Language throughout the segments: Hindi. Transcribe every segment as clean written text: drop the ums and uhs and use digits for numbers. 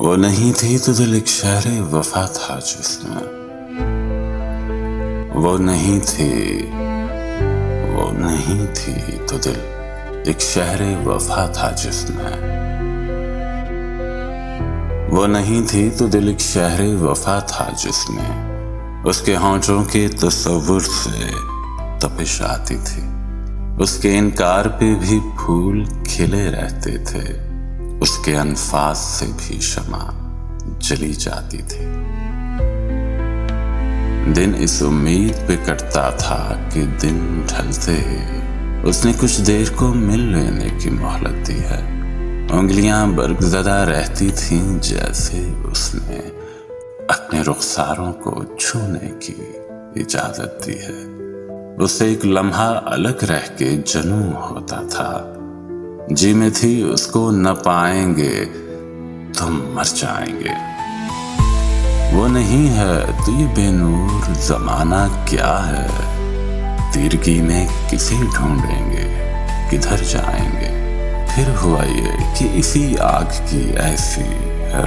वो नहीं थी तो दिल एक शहरे वफा था जिसमें, वो नहीं थी तो दिल एक शहरे वफा था जिसमें, वो नहीं थी तो दिल एक शहरे वफा था जिसमें, उसके होंठों के तस्वुर से तपिश आती थी, उसके इनकार पे भी फूल खिले रहते थे, उसके अनफास से भी शमा जली जाती थी। दिन इस उम्मीद पे कटता था कि दिन ढलते उसने कुछ देर को मिल लेने की मोहलत दी है। उंगलियां बर्गज़दा रहती थीं जैसे उसने अपने रुखसारों को छूने की इजाजत दी है। उसे एक लम्हा अलग रह के जनू होता था, जी में थी उसको न पाएंगे तो मर जाएंगे। वो नहीं है तो ये बेनूर जमाना क्या है, तीरगी में किसे ढूंढेंगे किधर जाएंगे। फिर हुआ ये कि इसी आग की ऐसी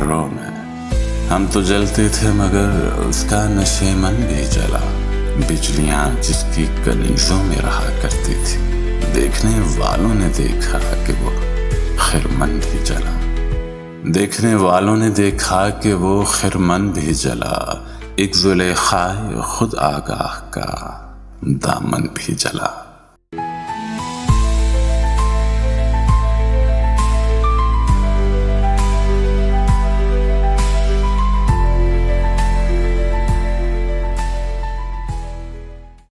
रो में हम तो जलते थे मगर उसका नशेमन भी जला। बिजलियां जिसकी कनीजों में रहा करती थी, देखने वालों ने देखा कि वो खिरमन भी जला। देखने वालों ने देखा कि वो खिरमन भी जला, एक ज़ुलेखाए खुद आगाह का दामन भी जला।